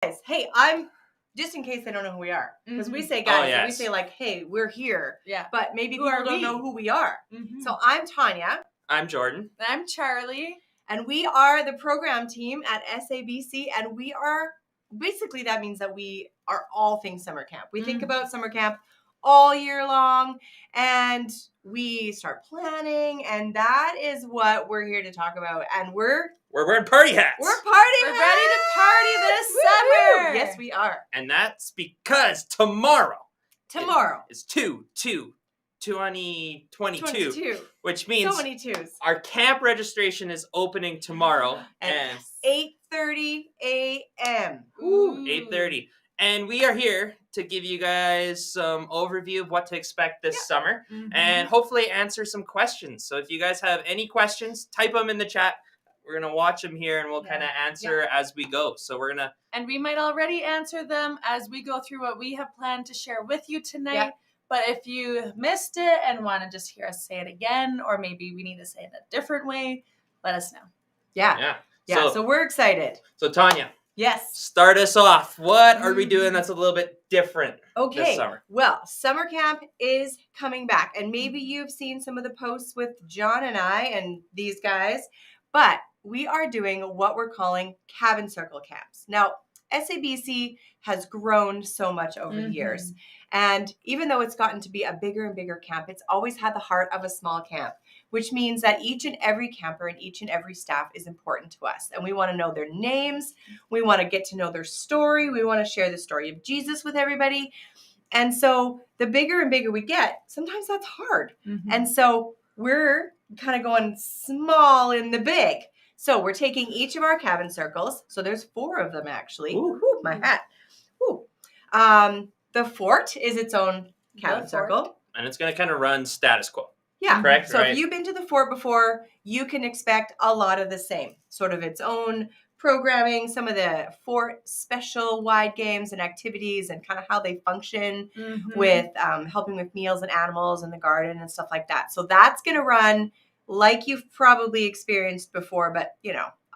guys. Hey, just in case they don't know who we are, because we say guys, and we say like, hey, we're here. Yeah. But maybe people don't know who we are. Mm-hmm. So I'm Tanya. I'm Jordan. I'm Charlie. And we are the program team at SABC, and we are, basically that means that we are all things summer camp. We think about summer camp all year long, and we start planning, and that is what we're here to talk about. And we're wearing party hats. We're ready to party this summer. Yes, we are. And that's because tomorrow is 2/20/22, which means so many twos. Our camp registration is opening tomorrow at 8:30 a.m. 8:30. And we are here to give you guys some overview of what to expect this summer and hopefully answer some questions. So if you guys have any questions, type them in the chat. We're going to watch them here and we'll kind of answer as we go. So we're going to... And we might already answer them as we go through what we have planned to share with you tonight. Yeah. But if you missed it and want to just hear us say it again, or maybe we need to say it a different way, let us know. Yeah. So we're excited. So Tanya. Yes. Start us off. What are we doing that's a little bit different this summer? Well, summer camp is coming back. And maybe you've seen some of the posts with John and I and these guys. But we are doing what we're calling cabin circle camps. Now, SABC has grown so much over the years. And even though it's gotten to be a bigger and bigger camp, it's always had the heart of a small camp, which means that each and every camper and each and every staff is important to us. And we want to know their names. We want to get to know their story. We want to share the story of Jesus with everybody. And so the bigger and bigger we get, sometimes that's hard. And so we're kind of going small in the big. So we're taking each of our cabin circles. So there's 4 of them actually. Ooh, my hat. Ooh. The fort is its own cabin circle. And it's going to kind of run status quo. Yeah. Correct? So if you've been to the fort before, you can expect a lot of the same. Sort of its own programming, some of the fort special wide games and activities and kind of how they function with helping with meals and animals in the garden and stuff like that. So that's going to run like you've probably experienced before, but,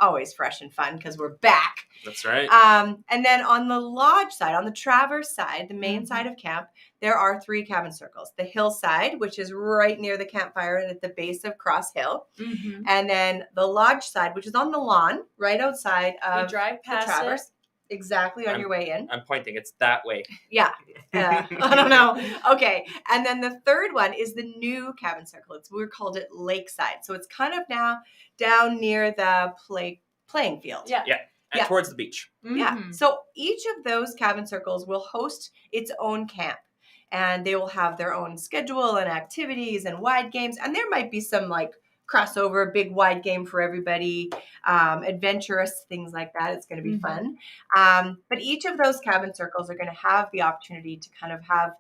always fresh and fun because we're back. That's right. And then on the lodge side, on the Traverse side, the main side of camp, there are 3 cabin circles. The hillside, which is right near the campfire and at the base of Cross Hill. And then the lodge side, which is on the lawn, right outside of drive past the Traverse. It. Exactly on your way in. I'm pointing. It's that way. Yeah. I don't know. Okay. And then the third one is the new cabin circle. We called it Lakeside. So it's kind of now down near the playing field. Yeah. And towards the beach. Yeah. So each of those cabin circles will host its own camp. And they will have their own schedule and activities and wide games. And there might be some crossover, big wide game for everybody, adventurous, things like that. It's going to be fun. But each of those cabin circles are going to have the opportunity to kind of have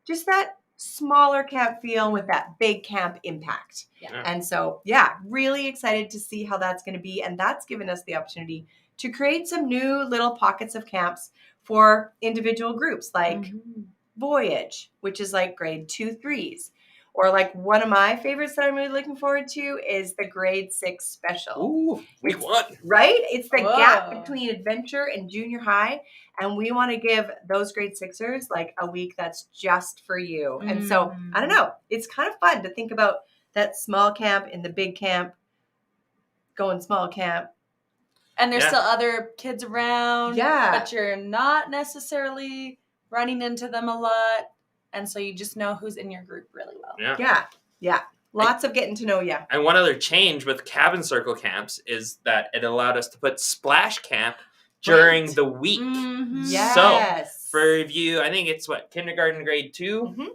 just that smaller camp feel with that big camp impact. And so, really excited to see how that's going to be. And that's given us the opportunity to create some new little pockets of camps for individual groups, like Voyage, which is like grade 2-3s. Or one of my favorites that I'm really looking forward to is the grade 6 special. Ooh, week 1. Right? It's the gap between adventure and junior high. And we want to give those grade 6ers a week that's just for you. And so, I don't know. It's kind of fun to think about that small camp in the big camp, going small camp. And there's still other kids around. Yeah. But you're not necessarily running into them a lot. And so you just know who's in your group really well. Yeah. Lots of getting to know you. And one other change with cabin circle camps is that it allowed us to put splash camp during the week. Yes. So for you, I think it's kindergarten grade 2,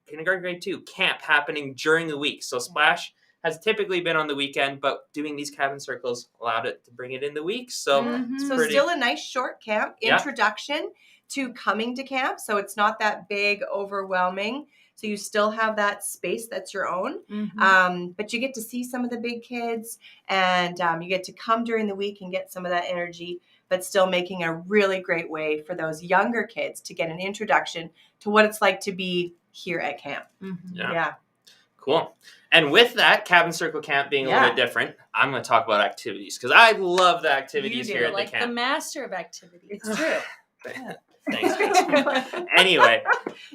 kindergarten grade 2 camp happening during the week. So splash has typically been on the weekend, but doing these cabin circles allowed it to bring it in the week. So, still a nice short camp introduction to coming to camp. So it's not that big, overwhelming. So you still have that space that's your own. But you get to see some of the big kids and you get to come during the week and get some of that energy, but still making a really great way for those younger kids to get an introduction to what it's like to be here at camp. Cool. And with that, Cabin Circle Camp being a little bit different, I'm going to talk about activities because I love the activities here at the camp. The master of activities. It's true. Thanks, Rachel. Anyway.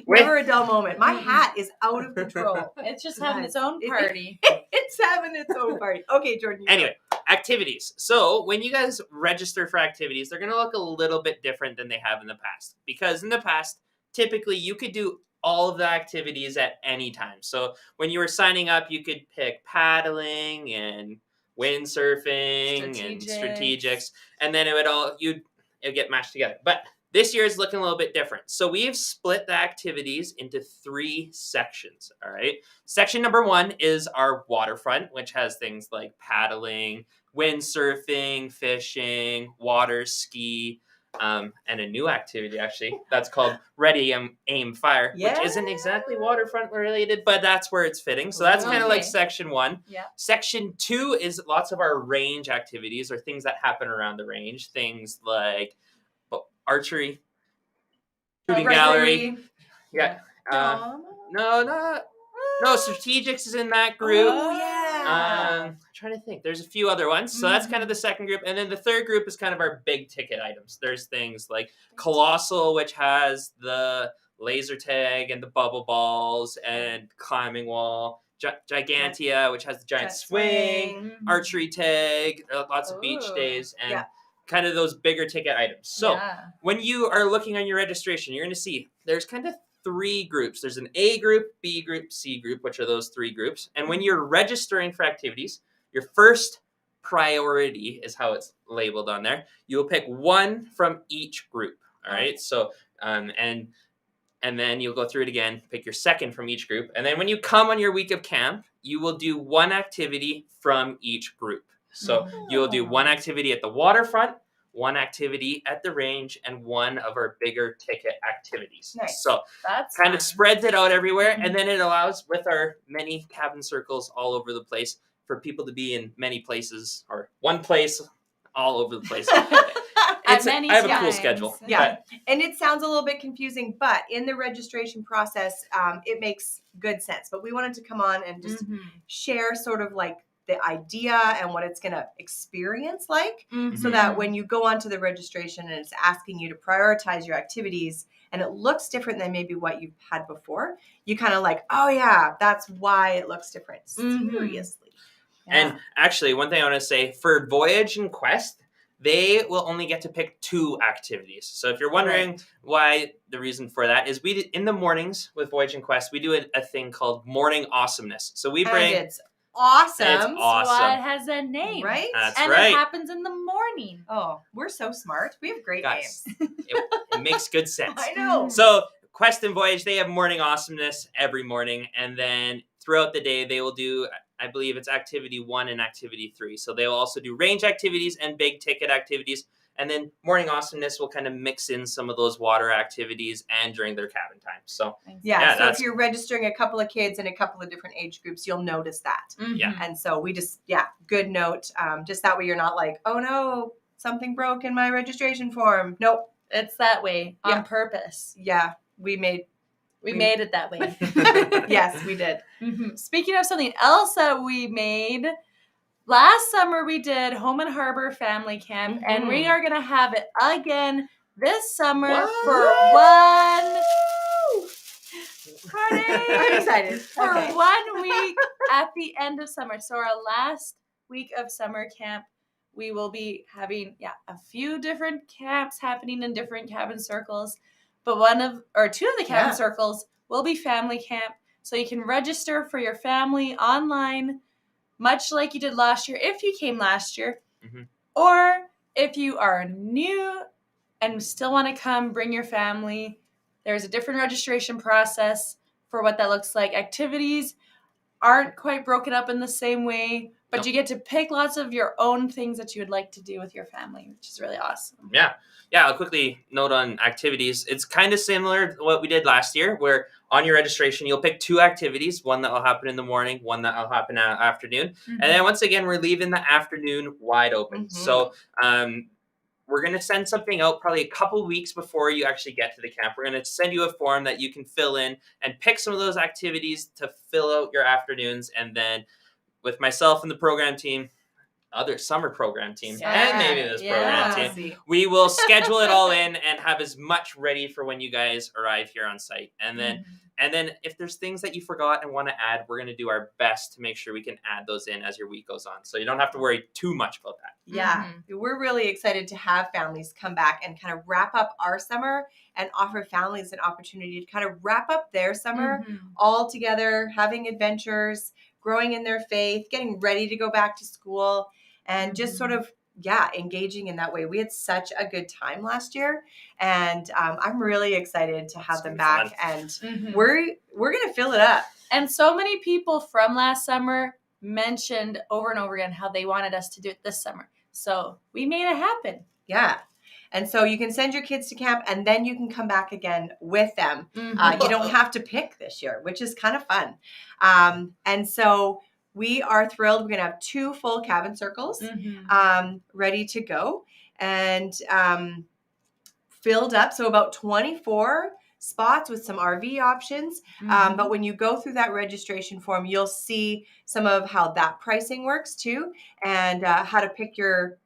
Never a dull moment. My hat is out of control. It's just having its own party. It's having its own party. Okay, Jordan. Anyway, activities. So when you guys register for activities, they're going to look a little bit different than they have in the past. Because in the past, typically you could do all of the activities at any time. So when you were signing up, you could pick paddling and windsurfing and strategics, and then it would get matched together. But this year is looking a little bit different. So we've split the activities into 3 sections, all right? Section number 1 is our waterfront, which has things like paddling, windsurfing, fishing, water ski, and a new activity, actually, that's called Ready, Aim, Fire, which isn't exactly waterfront related, but that's where it's fitting. So that's kind of like Section 1. Yeah. Section 2 is lots of our range activities or things that happen around the range, things like archery, shooting gallery. Yeah. No, strategics is in that group. Oh, yeah. I'm trying to think. There's a few other ones. So that's kind of the second group. And then the third group is kind of our big ticket items. There's things like Colossal, which has the laser tag and the bubble balls and climbing wall. Gigantia, which has the giant swing. Archery tag, lots of beach days, and kind of those bigger ticket items. So when you are looking on your registration, you're going to see there's kind of 3 groups. There's an A group, B group, C group, which are those 3 groups. And when you're registering for activities, your first priority is how it's labeled on there. You'll pick 1 from each group. All right. So, and then you'll go through it again, pick your second from each group. And then when you come on your week of camp, you will do 1 activity from each group. So you'll do 1 activity at the waterfront, 1 activity at the range, and 1 of our bigger ticket activities. Nice. So that's kind of spreads it out everywhere. And then it allows, with our many cabin circles all over the place, for people to be in many places or 1 place all over the place. I have a cool schedule. Yeah. And it sounds a little bit confusing, but in the registration process, it makes good sense. But we wanted to come on and just share sort of like the idea and what it's going to experience like, so that when you go onto the registration and it's asking you to prioritize your activities and it looks different than maybe what you've had before, you kind of like, oh yeah, that's why it looks different. Seriously. And actually, one thing I want to say, for Voyage and Quest, they will only get to pick 2 activities. So if you're wondering why, the reason for that is in the mornings with Voyage and Quest, we do a thing called Morning Awesomeness. So we bring... It's awesome. It's awesome. So it has a name. Right? That's and right. it happens in the morning. Oh, we're so smart. We have great names. It makes good sense. I know. So Quest and Voyage, they have Morning Awesomeness every morning. And then throughout the day, they will do, I believe it's activity 1 and activity 3. So they will also do range activities and big ticket activities. And then Morning Awesomeness will kind of mix in some of those water activities and during their cabin time. So so if you're registering a couple of kids in a couple of different age groups, you'll notice that. Yeah. And so we just, good note. Just that way you're not like, oh no, something broke in my registration form. Nope. It's that way on purpose. Yeah. We made it that way. Yes, we did. Speaking of something else that we made, last summer we did Home and Harbour Family Camp, and we are going to have it again this summer for 1 party. I'm excited. For 1 week at the end of summer. So our last week of summer camp, we will be having a few different camps happening in different cabin circles. But 2 of the cabin circles will be family camp. So you can register for your family online, much like you did last year, if you came last year. Or if you are new and still want to come, bring your family. There's a different registration process for what that looks like. Activities aren't quite broken up in the same way, but you get to pick lots of your own things that you would like to do with your family, which is really awesome. Yeah, I'll quickly note on activities. It's kind of similar to what we did last year, where on your registration, you'll pick 2 activities, 1 that will happen in the morning, 1 that will happen in the afternoon. And then once again, we're leaving the afternoon wide open. So we're going to send something out probably a couple weeks before you actually get to the camp. We're going to send you a form that you can fill in and pick some of those activities to fill out your afternoons. And then with myself and the program team, other summer program team, and maybe this program team, we will schedule it all in and have as much ready for when you guys arrive here on site. And then if there's things that you forgot and want to add, we're going to do our best to make sure we can add those in as your week goes on. So you don't have to worry too much about that. Yeah, we're really excited to have families come back and kind of wrap up our summer and offer families an opportunity to kind of wrap up their summer all together, having adventures, growing in their faith, getting ready to go back to school, and just sort of, engaging in that way. We had such a good time last year, and I'm really excited to have them back, and we're going to fill it up. And so many people from last summer mentioned over and over again how they wanted us to do it this summer. So we made it happen. Yeah. And so you can send your kids to camp, and then you can come back again with them. You don't have to pick this year, which is kind of fun. And so we are thrilled. We're going to have 2 full cabin circles ready to go and filled up. So about 24 spots with some RV options. But when you go through that registration form, you'll see some of how that pricing works too, and how to pick your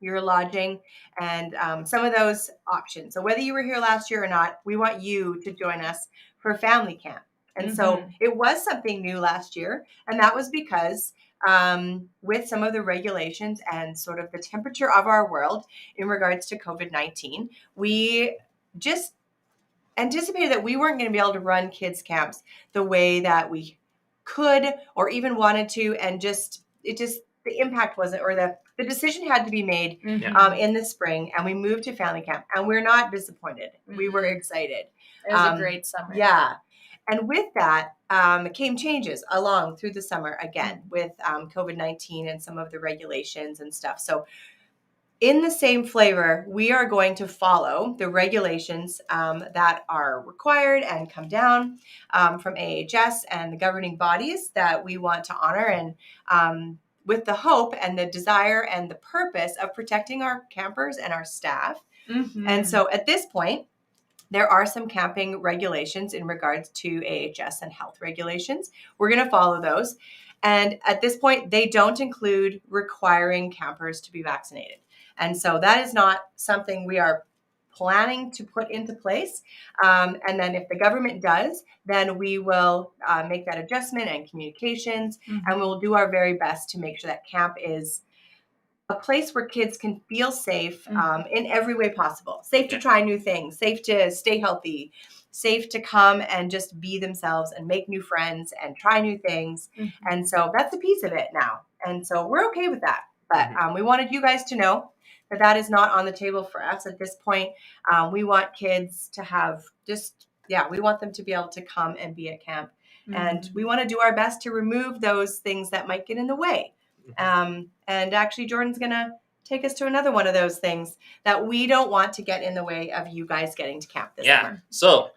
lodging and some of those options. So whether you were here last year or not, we want you to join us for family camp. And so it was something new last year, and that was because with some of the regulations and sort of the temperature of our world in regards to COVID-19, we just anticipated that we weren't going to be able to run kids camps the way that we could or even wanted to, and the impact wasn't, or the decision had to be made in the spring, and we moved to family camp, and we're not disappointed. We were excited. It was a great summer. Yeah. And with that came changes along through the summer again with COVID-19 and some of the regulations and stuff. So in the same flavor, we are going to follow the regulations that are required and come down from AHS and the governing bodies that we want to honor, and with the hope and the desire and the purpose of protecting our campers and our staff. And so at this point, there are some camping regulations in regards to AHS and health regulations. We're going to follow those. And at this point, they don't include requiring campers to be vaccinated. And so that is not something we are planning to put into place. And then if the government does, then we will make that adjustment and communications, and we'll do our very best to make sure that camp is a place where kids can feel safe in every way possible. Safe to try new things, safe to stay healthy, safe to come and just be themselves and make new friends and try new things. And so that's a piece of it now. And so we're okay with that. But we wanted you guys to know that that is not on the table for us at this point. We want kids to have we want them to be able to come and be at camp. And we want to do our best to remove those things that might get in the way. And actually, Jordan's going to take us to another one of those things that we don't want to get in the way of you guys getting to camp this summer. So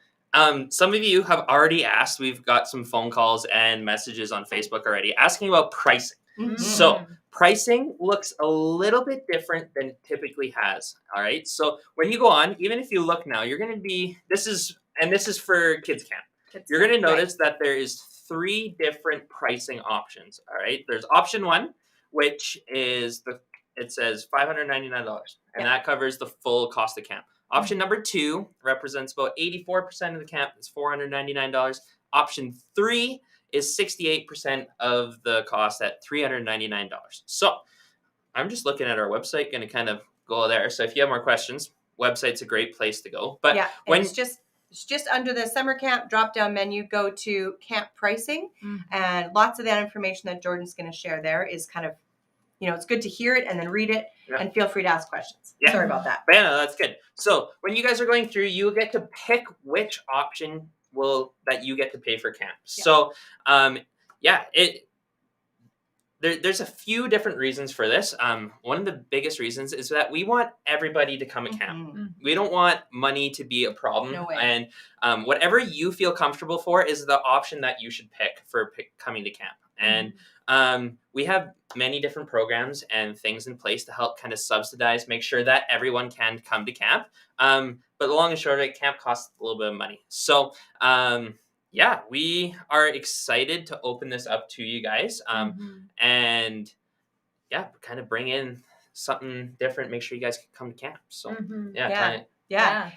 some of you have already asked. We've got some phone calls and messages on Facebook already asking about pricing. So pricing looks a little bit different than it typically has. All right. So when you go on, even if you look now, you're going to be, this is for kids camp. You're going to notice that there is 3 different pricing options. All right. There's option 1, which is it says $599, and that covers the full cost of camp. Option number 2 represents about 84% of the camp. It's $499. Option 3 is 68% of the cost at $399. So I'm just looking at our website, going to kind of go there. So if you have more questions, website's a great place to go. But when it's just under the summer camp drop-down menu, go to camp pricing, and lots of that information that Jordan's going to share there is kind of, it's good to hear it and then read it, and feel free to ask questions. Sorry about that. But no, that's good. So when you guys are going through, you get to pick which option that you get to pay for camp. So, there's a few different reasons for this. One of the biggest reasons is that we want everybody to come at camp. We don't want money to be a problem. No way. And whatever you feel comfortable for is the option that you should pick for coming to camp. And We have many different programs and things in place to help kind of subsidize, make sure that everyone can come to camp. But the long and short of it, camp costs a little bit of money. So yeah, we are excited to open this up to you guys. And yeah, kind of bring in something different, make sure you guys can come to camp. So Yeah.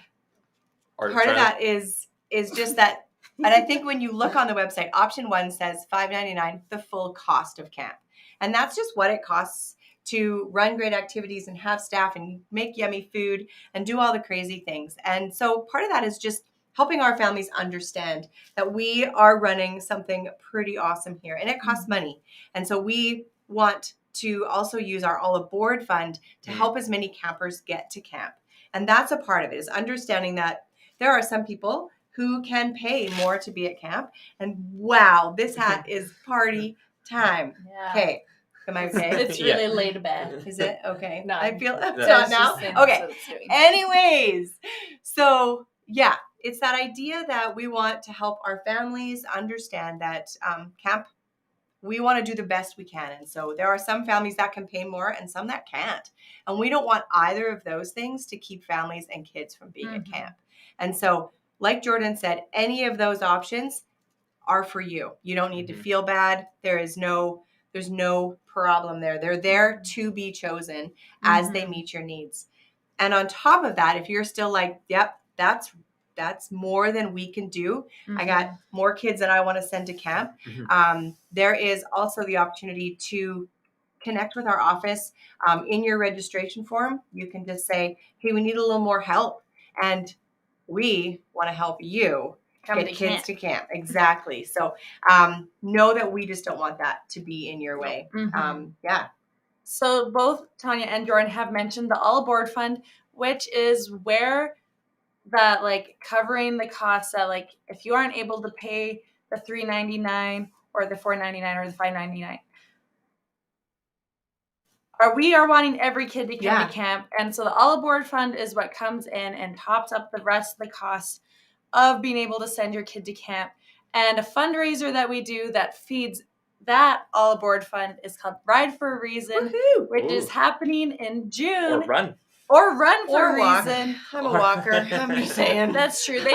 Part of that is just that, and I think when you look on the website, option 1 says $5.99, the full cost of camp. And that's just what it costs to run great activities and have staff and make yummy food and do all the crazy things. And so part of that is just helping our families understand that we are running something pretty awesome here, and it costs money. And so we want to also use our All Aboard fund to help as many campers get to camp. And that's a part of it, is understanding that there are some people who can pay more to be at camp. And wow, this hat is party time. Okay. Am I okay? It's really laid back. Is it? Okay. No. I feel No. not now. Okay. Anyways, so yeah, it's that idea that we want to help our families understand that camp, we want to do the best we can. And so there are some families that can pay more and some that can't. And we don't want either of those things to keep families and kids from being at camp. And so, like Jordan said, any of those options are for you. You don't need to feel bad. There's no problem there. They're there to be chosen as they meet your needs. And on top of that, if you're still like, yep, that's more than we can do. I got more kids that I want to send to camp. There is also the opportunity to connect with our office. In your registration form, you can just say, hey, we need a little more help. And we want to help you get kids to camp. Exactly. So know that we just don't want that to be in your way. Yeah. So both Tanya and Jordan have mentioned the All Aboard Fund, which is where that covering the costs that if you aren't able to pay the $3.99 or the $4.99 or the $5.99. We are wanting every kid to come to camp. And so the All Aboard Fund is what comes in and tops up the rest of the costs of being able to send your kid to camp. And a fundraiser that we do that feeds that All Aboard Fund is called Ride for a Reason, which is happening in June. Or run for a reason. I'm a walker. I'm just saying. That's true. They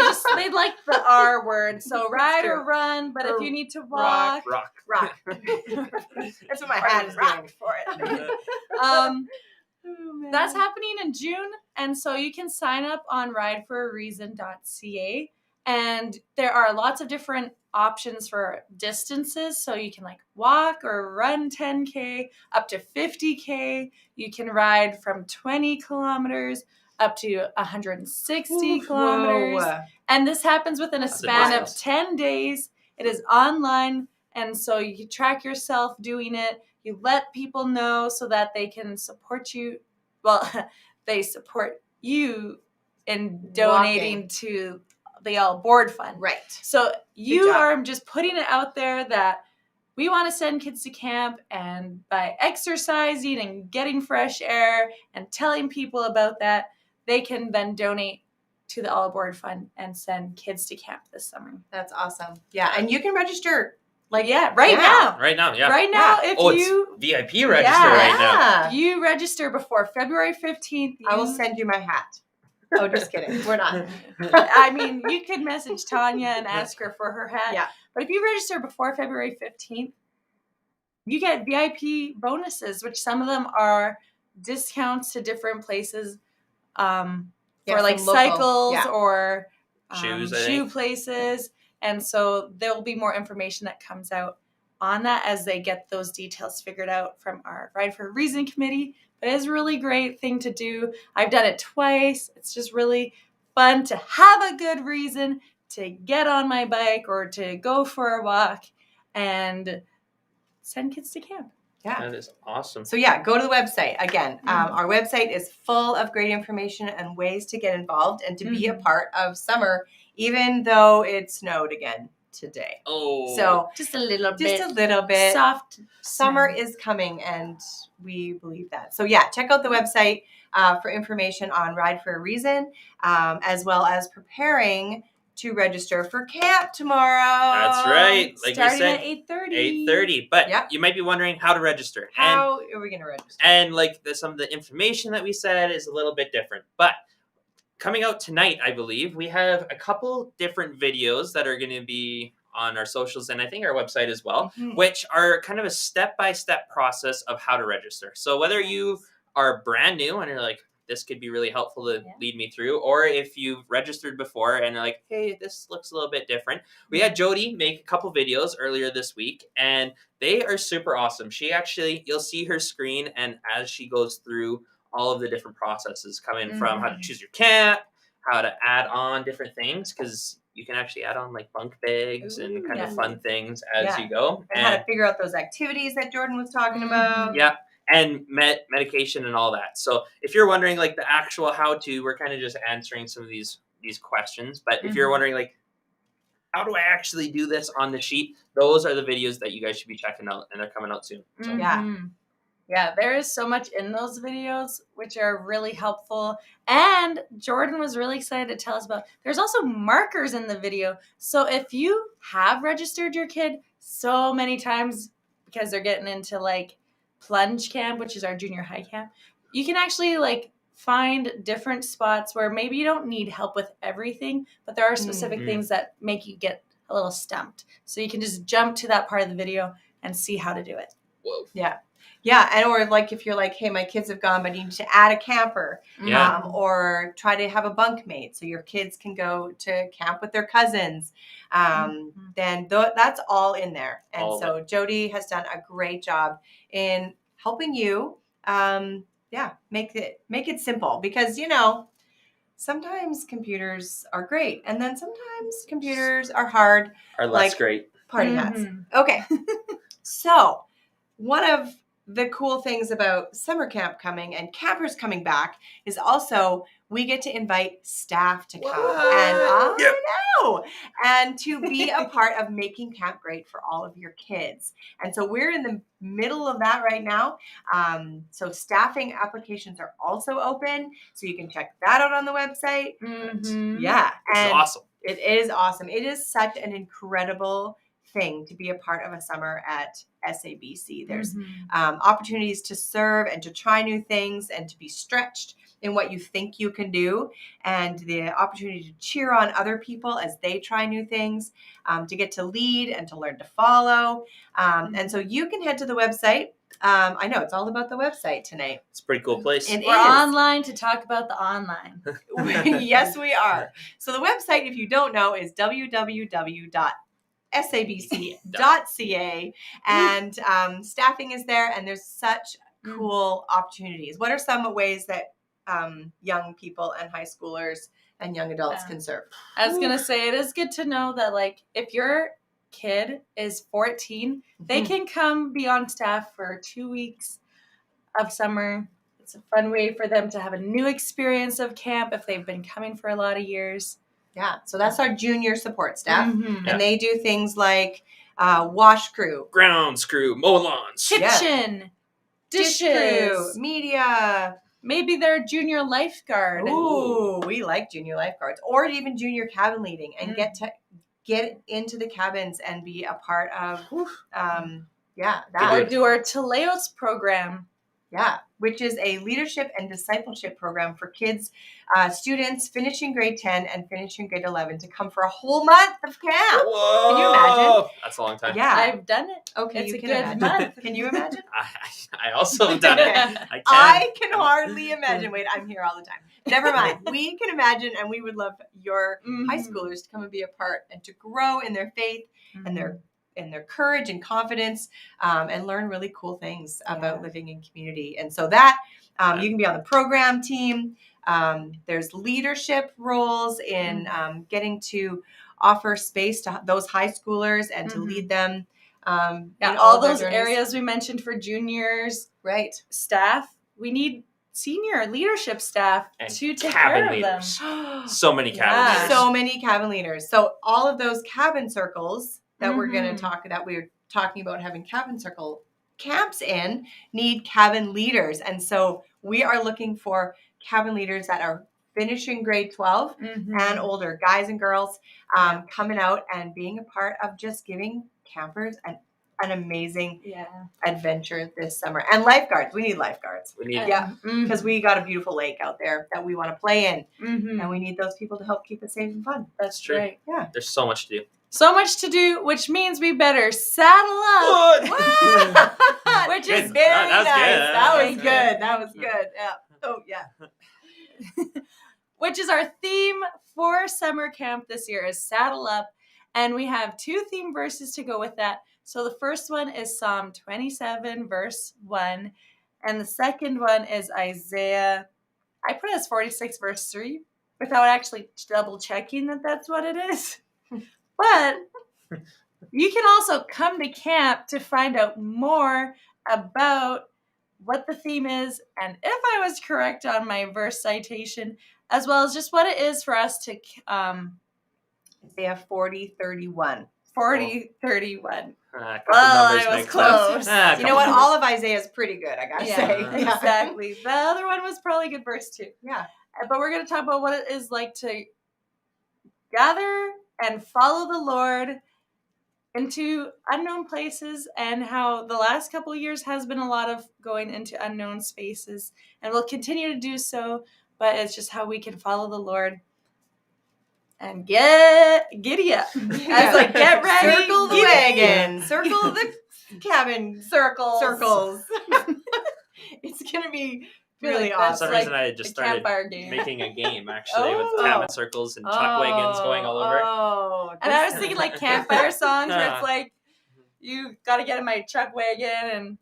like the R word. So ride or run, but if you need to walk. Rock. That's what my hat is doing for it. That's happening in June. And so you can sign up on rideforareason.ca. And there are lots of different options for distances. So you can walk or run 10K up to 50K. You can ride from 20 kilometers up to 160 kilometers. And this happens within a span of 10 days. It is online. And so you can track yourself doing it. You let people know so that they can support you. Well, they support you in donating to the All Aboard Fund. Right. So you are just putting it out there that we want to send kids to camp, and by exercising and getting fresh air and telling people about that, they can then donate to the All Aboard Fund and send kids to camp this summer. That's awesome. Yeah, and you can register right now. Right now, if you it's VIP register right now. You register before February 15th. I will send you my hat. Oh, just kidding. We're not. I mean, you could message Tanya and ask her for her hat. Yeah. But if you register before February 15th, you get VIP bonuses, which some of them are discounts to different places for cycles or shoe places. And so there will be more information that comes out on that as they get those details figured out from our Ride for a Reason committee. But it's a really great thing to do. I've done it twice. It's just really fun to have a good reason to get on my bike or to go for a walk and send kids to camp. Yeah. That is awesome. So yeah, go to the website. Again, our website is full of great information and ways to get involved and to be a part of summer, even though it snowed again today. Oh. So just a little bit. Soft. Summer is coming, and we believe that. So yeah, check out the website for information on Ride for a Reason, as well as preparing to register for camp tomorrow. That's right. Like Starting we said, at 8:30. 8:30. But Yep. you might be wondering how to register. How are we going to register? And like some of the information that we said is a little bit different. But coming out tonight, I believe, we have a couple different videos that are going to be on our socials and I think our website as well, which are kind of a step-by-step process of how to register. So whether you are brand new and you're like, this could be really helpful to lead me through, or if you've registered before and are like, hey, this looks a little bit different. We had Jody make a couple videos earlier this week, and they are super awesome. She actually, you'll see her screen, and as she goes through all of the different processes coming from how to choose your camp, how to add on different things, because you can actually add on like bunk bags and kind of fun things as you go. And how to figure out those activities that Jordan was talking about. Yeah. And medication and all that. So if you're wondering like the actual how-to, we're kind of just answering some of these questions. But if you're wondering like, how do I actually do this on the sheet? Those are the videos that you guys should be checking out, and they're coming out soon. So. Yeah, there is so much in those videos, which are really helpful. And Jordan was really excited to tell us about, there's also markers in the video. So if you have registered your kid so many times because they're getting into like plunge camp, which is our junior high camp, you can actually like find different spots where maybe you don't need help with everything, but there are specific things that make you get a little stumped. So you can just jump to that part of the video and see how to do it. Whoa. Yeah. Yeah, and or like if you're like, hey, my kids have gone, but I need to add a camper, or try to have a bunkmate so your kids can go to camp with their cousins, then that's all in there. And so Jody has done a great job in helping you, make it simple, because sometimes computers are great, and then sometimes computers are hard. Are less great. Party hats. Okay, so one of the cool things about summer camp coming and campers coming back is also we get to invite staff to come and to be a part of making camp great for all of your kids. And so we're in the middle of that right now. So staffing applications are also open, so you can check that out on the website. Yeah, and it's awesome. It is awesome. It is such an incredible thing to be a part of a summer at SABC. There's opportunities to serve and to try new things and to be stretched in what you think you can do, and the opportunity to cheer on other people as they try new things, to get to lead and to learn to follow. And so you can head to the website. I know it's all about the website tonight. It's a pretty cool place. We're online to talk about the online. Yes, we are. So the website, if you don't know, is www.sabc.ca, and staffing is there, and there's such cool opportunities. What are some ways that young people and high schoolers and young adults can serve? I was gonna say, it is good to know that like if your kid is 14, they can come be on staff for 2 weeks of summer. It's a fun way for them to have a new experience of camp if they've been coming for a lot of years. Yeah, so that's our junior support staff, and they do things like wash crew, grounds crew, mow lawns, kitchen, dishes, crew, media. Maybe they're junior lifeguard. Ooh, we like junior lifeguards, or even junior cabin leading, and get into the cabins and be a part of, that. Or do our Teleos program. Yeah, which is a leadership and discipleship program for kids, students finishing grade 10 and finishing grade 11 to come for a whole month of camp. Whoa. Can you imagine? That's a long time. Yeah. I've done it. Okay, it's you a can good imagine. month. Can you imagine? I also have done it. I can hardly imagine. Wait, I'm here all the time. Never mind. We can imagine, and we would love your high schoolers to come and be a part and to grow in their faith and their courage and confidence, and learn really cool things about living in community. And so that you can be on the program team. There's leadership roles in getting to offer space to those high schoolers and to lead them. In all those areas we mentioned for juniors, right? Staff, we need senior leadership staff and to take cabin care leaders. of them. So many cabin leaders. So many cabin leaders. So all of those cabin circles that we're talking about having cabin circle camps in need cabin leaders. And so we are looking for cabin leaders that are finishing grade 12 and older, guys and girls, coming out and being a part of just giving campers an amazing adventure this summer. And lifeguards. We need lifeguards. We need because we got a beautiful lake out there that we want to play in. And we need those people to help keep it safe and fun. That's true. right. Yeah. There's so much to do. So much to do, which means we better saddle up. Which is very that was nice. good. That was good. That was good. Yeah. Oh, yeah. Which is our theme for summer camp this year is saddle up. And we have 2 theme verses to go with that. So the first one is Psalm 27, verse 1. And the second one is Isaiah, I put it as 46, verse 3, without actually double checking that that's what it is. But you can also come to camp to find out more about what the theme is and if I was correct on my verse citation, as well as just what it is for us to Isaiah 40:31. 40:31. I was close. You know what? All of Isaiah is pretty good, I gotta say. Yeah. Exactly. The other one was probably a good verse too. Yeah. But we're going to talk about what it is like to gather and follow the Lord into unknown places, and how the last couple of years has been a lot of going into unknown spaces, and we'll continue to do so, but it's just how we can follow the Lord and giddy up. I was like, get ready, circle the wagon, circle the cabin, circles. It's gonna be really For awesome. some reason, I just started making a game actually with cabin circles and chuck wagons going all over. And I was thinking like campfire songs where it's like, you got to get in my chuck wagon and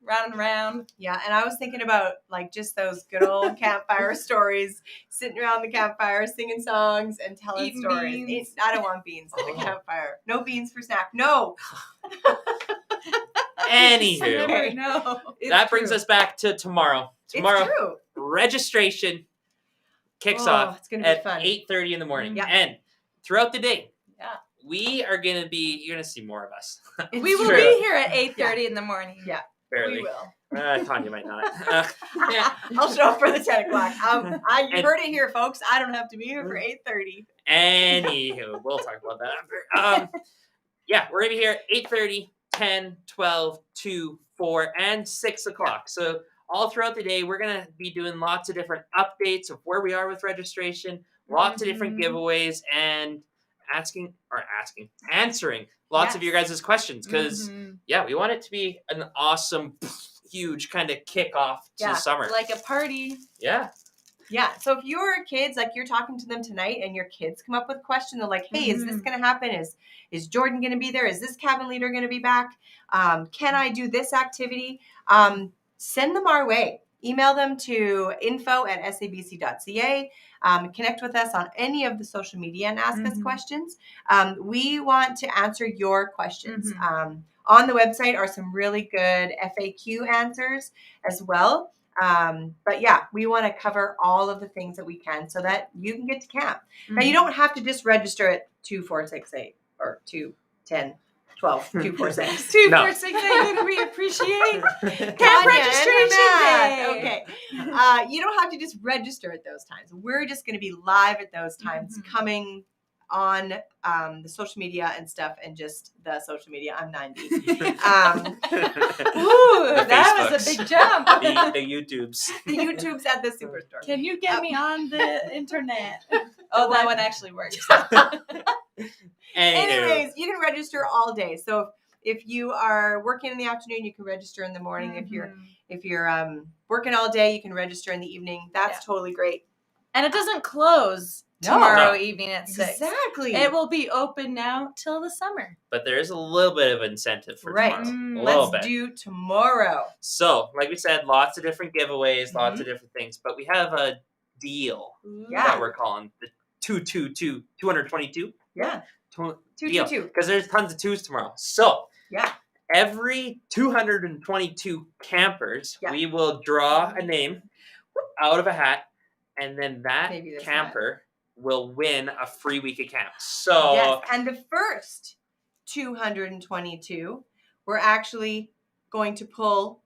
round and round. Yeah, and I was thinking about like just those good old campfire stories, sitting around the campfire, singing songs and telling Eating stories. beans. I don't want beans at the campfire. No beans for snack. No. Anywho, No. that brings us back to tomorrow. Tomorrow, It's true. registration kicks off it's gonna be at fun. 8:30 in the morning. Yeah. And throughout the day, Yeah. we are going to be, you're going to see more of us. It's We will true. be here at 8:30 in the morning. Yeah. Barely. We will. Tanya might not. I'll show up for the 10 o'clock. You And- heard it here, folks. I don't have to be here for 8:30. Anywho, we'll talk about that after. Yeah, we're going to be here at 8:30, 10, 12, 2, 4, and 6 o'clock. So all throughout the day, we're going to be doing lots of different updates of where we are with registration, lots of different giveaways, and answering lots of your guys' questions. Because, yeah, we want it to be an awesome, huge kind of kickoff to summer. Like a party. Yeah. Yeah. So if your kids, like you're talking to them tonight and your kids come up with questions, they're like, hey, is this going to happen? Is Jordan going to be there? Is this cabin leader going to be back? Can I do this activity? Send them our way. Email them to info@sabc.ca. Connect with us on any of the social media and ask us questions. We want to answer your questions. On the website are some really good FAQ answers as well. But yeah, we want to cover all of the things that we can so that you can get to camp. Now, you don't have to just register at 2468 or 210. 12, 246. 246, we appreciate camp Tanya, registration day. Okay. You don't have to just register at those times. We're just going to be live at those times, coming on the social media and stuff, and just the social media. I'm 90. Ooh, that was a big jump. The YouTubes. The YouTubes at the Superstore. Can you get me on the internet? Oh, that one actually works. Anyways, you can register all day. So if you are working in the afternoon, you can register in the morning. If you're working all day, you can register in the evening. That's totally great. And it doesn't close tomorrow evening at 6. Exactly. It will be open now till the summer. But there is a little bit of incentive for tomorrow. Let's do tomorrow. So, like we said, lots of different giveaways, lots of different things. But we have a deal that we're calling the 222. Yeah. 222. Because there's tons of twos tomorrow. So, every 222 campers, we will draw a name out of a hat, and then that camper will win a free week of camp. So, and the first 222, we're actually going to pull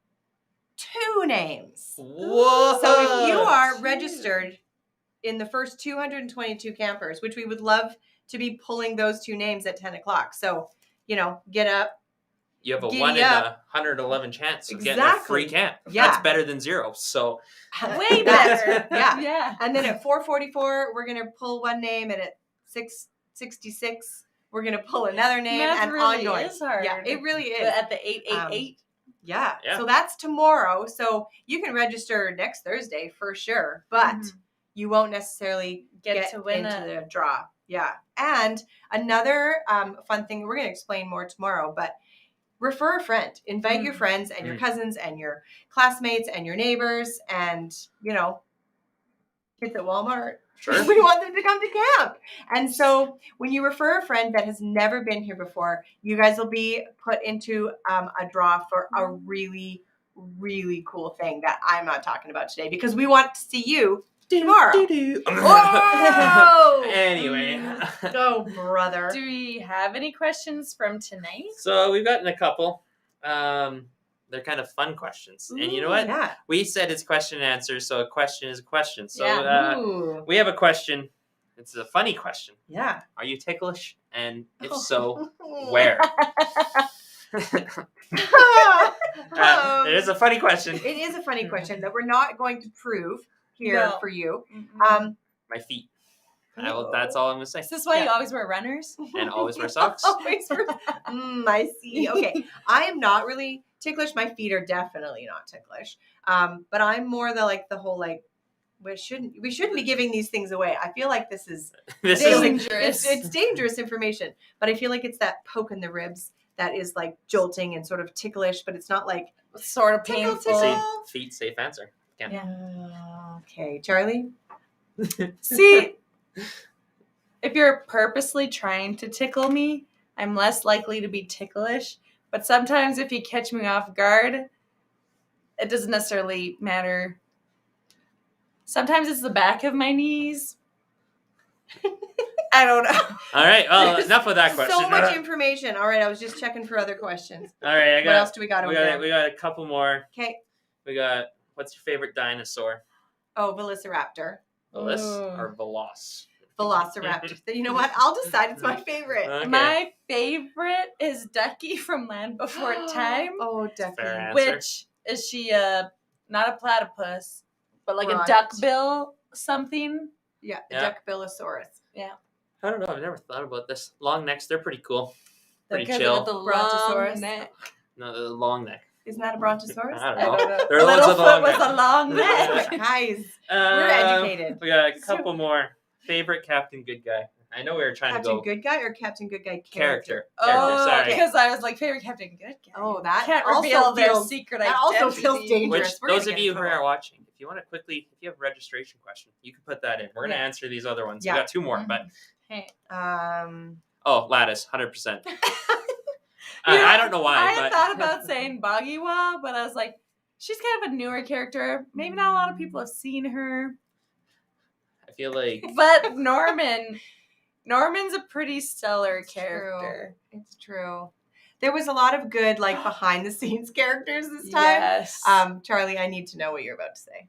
2 names. Whoa! So if you are registered in the first 222 campers, which we would love to be pulling those 2 names at 10 o'clock. So, get up. You have a Giddy 1 in up. 111 chance of getting a free camp. Yeah. That's better than 0. So Way better. Yeah. And then at 4:44, we're gonna pull one name, and at 6:66, we're gonna pull another name, Math and really ongoing. is hard. Yeah, it really is. But at the 888. Yeah. Yeah. So that's tomorrow. So you can register next Thursday for sure, but you won't necessarily get to win into the draw. Yeah. And another fun thing, we're going to explain more tomorrow, but refer a friend. Invite your friends and your cousins and your classmates and your neighbors and, kids at Walmart. Sure. We want them to come to camp. And so when you refer a friend that has never been here before, you guys will be put into a draw for a really, really cool thing that I'm not talking about today because we want to see you tomorrow. Whoa! Anyway. Oh, brother. Do we have any questions from tonight? So we've gotten a couple. They're kind of fun questions. And you know what? Yeah. We said it's question and answer, so a question is a question. So Ooh. we have a question. It's a funny question. Yeah. Are you ticklish? And if so, where? It is a funny question. It is a funny question that we're not going to prove here for you. My feet. That's all I'm going to say. Is this why you always wear runners? And always wear socks. Always wear I see. Okay. I am not really ticklish. My feet are definitely not ticklish. But I'm more the whole we shouldn't be giving these things away. I feel like this is dangerous. It's dangerous information. But I feel like it's that poke in the ribs that is jolting and sort of ticklish, but it's not sort of painful. Feet, safe answer. Yeah. Okay, Charlie. See, if you're purposely trying to tickle me, I'm less likely to be ticklish. But sometimes if you catch me off guard, it doesn't necessarily matter. Sometimes it's the back of my knees. I don't know. All right. Well, enough of that question. So much information. All right, I was just checking for other questions. All right. What else do we got over there? We got a couple more. Okay. We got, what's your favorite dinosaur? Oh, Velociraptor. Or Veloz? Velociraptor. You know what? I'll decide it's my favorite. Okay. My favorite is Ducky from Land Before Time. Oh, Ducky. Fair answer. Which is she not a platypus, but a Right. duckbill something? Yeah, the Yeah. Duckbillosaurus. Yeah. I don't know. I've never thought about this. Long necks, they're pretty cool. Pretty Because chill. of the Brontosaurus. long neck. No, the long neck. Isn't that a Brontosaurus? I I don't don't know. know. There are loads of Littlefoot long was necks. a long neck. Guys, we're educated. We got a couple more. Favorite Captain Good Guy. I know we were trying Captain to go Good Guy or Captain Good Guy character. Oh, Sorry. because I was like, favorite Captain Good Guy. Oh, that Can't also reveal their feels- secret that identity. also feels dangerous. Which We're gonna those get of in you who trouble. are watching, if you want to quickly, if you have a registration question, you can put that in. We're gonna Yeah. answer these other ones. Yeah. We got 2 more, but Hey. Lattice, 100%. You know, I don't know why, I but thought about saying Boggywa, but I was like, she's kind of a newer character. Maybe not a lot of people have seen her. I feel like But Norman's a pretty stellar character. It's true. There was a lot of good, behind the scenes characters this time. Yes. Charlie, I need to know what you're about to say.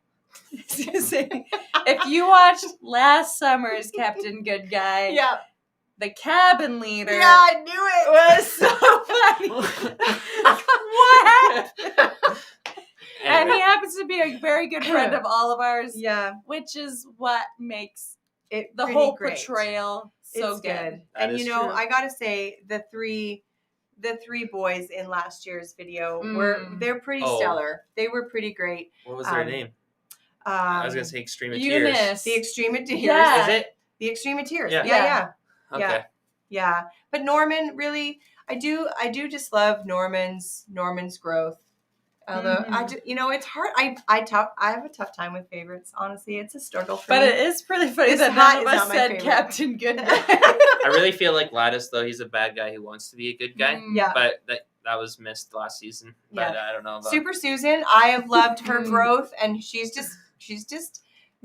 If you watched last summer's Captain Good Guy, Yeah. the cabin leader Yeah, I knew it. was so funny. What happened? And he happens to be a very good friend of all of ours, Yeah. which is what makes It the pretty whole great. portrayal so It's good. That And is true. I gotta say, the three boys in last year's video they're pretty stellar. They were pretty great. What was their name? I I was gonna say Extreme Tears. Eunice. the Extremeteers. Yeah. Is it? The Extremeteers. Yeah. Yeah. Okay. Yeah. But Norman, really, I do just love Norman's growth. Although it's hard. I have a tough time with favorites. Honestly, it's a struggle for But me. it is pretty funny This that hat none of is us not my said favorite. Captain Good Guy. I really feel like Lattice, though, he's a bad guy who wants to be a good guy. Yeah. But that was missed last season. But Yeah. I don't know about Super Susan, I have loved her growth, and she's just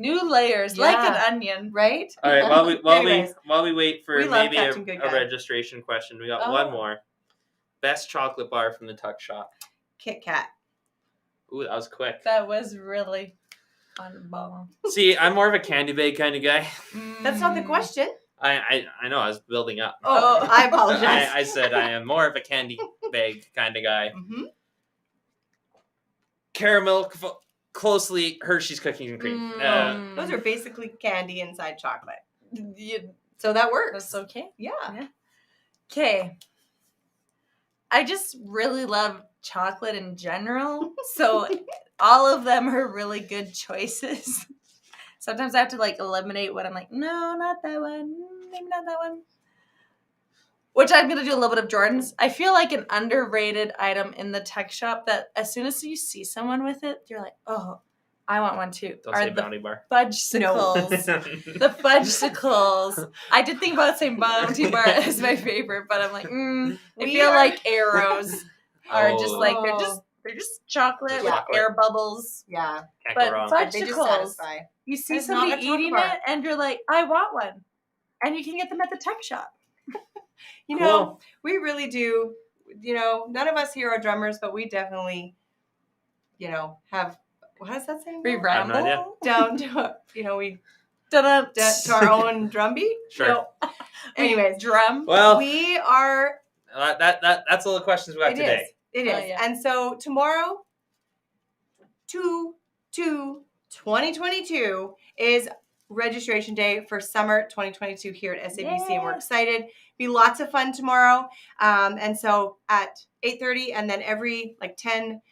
New layers, like an onion. right. All right, Anyways, while we wait for we love maybe Captain Good Guy. a registration question, we got Oh. one more. Best chocolate bar from the Tuck Shop. Kit Kat. Ooh, that was quick. That was really. Fun ball. See, I'm more of a candy bag kind of guy. That's not the question. I know. I was building up. Oh, I apologize. I said I am more of a candy bag kind of guy. Mm-hmm. Caramel, closely Hershey's cookies and cream. Those are basically candy inside chocolate. You, So that works. that's okay. Yeah. Okay. I just really love chocolate in general. So all of them are really good choices. Sometimes I have to like eliminate what I'm like, no, not that one. Maybe not that one. Which I'm going to do a little bit of Jordan's. I feel like an underrated item in the tech shop that as soon as you see someone with it, you're like, oh, I want one too. Don't say Bounty Bar. Fudgesicles. The fudgesicles. I did think about saying Bounty Bar as my favorite, but I'm like, I feel like arrows are just like they're just chocolate with air bubbles. Yeah. Can't But go wrong. They just fudgesicles, satisfy. you see It's somebody not a chocolate eating bar. it and you're like, I want one. And you can get them at the tech shop. You know, we really do. You know, none of us here are drummers, but we definitely, you know, have. What does that say? We I have no idea. ramble. Down to, you know, we To to our own drum beat. Sure. No. Anyways, drum. Well, we are. that's all the questions we got today. It is. Oh, yeah. And so tomorrow, 2/2/2022 is registration day for summer 2022 here at SABC, and we're excited. Be lots of fun tomorrow. And so at 8:30 and then every like 10,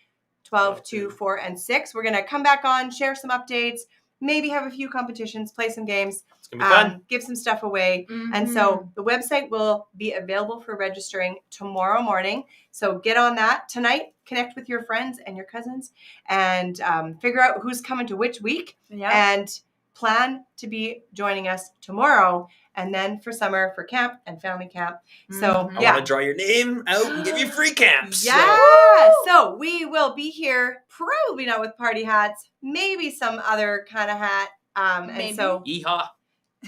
12, 2, 4, and 6, we're going to come back on, share some updates, maybe have a few competitions, play some games. It's going to be fun. Give some stuff away. And so the website will be available for registering tomorrow morning. So get on that tonight. Connect with your friends and your cousins and figure out who's coming to which week and plan to be joining us tomorrow. And then for summer, for camp and family camp. So, I want to draw your name out and give you free camps. Yeah. So we will be here, probably not with party hats, maybe some other kind of hat. Maybe. And so Yeehaw.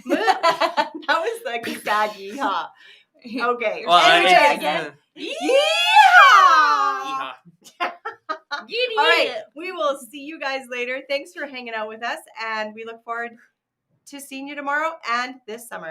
that was like a sad yeehaw. Okay. Well, Anyway, again. Yeehaw! Yeehaw. All right. We will see you guys later. Thanks for hanging out with us. And we look forward to seeing you tomorrow and this summer.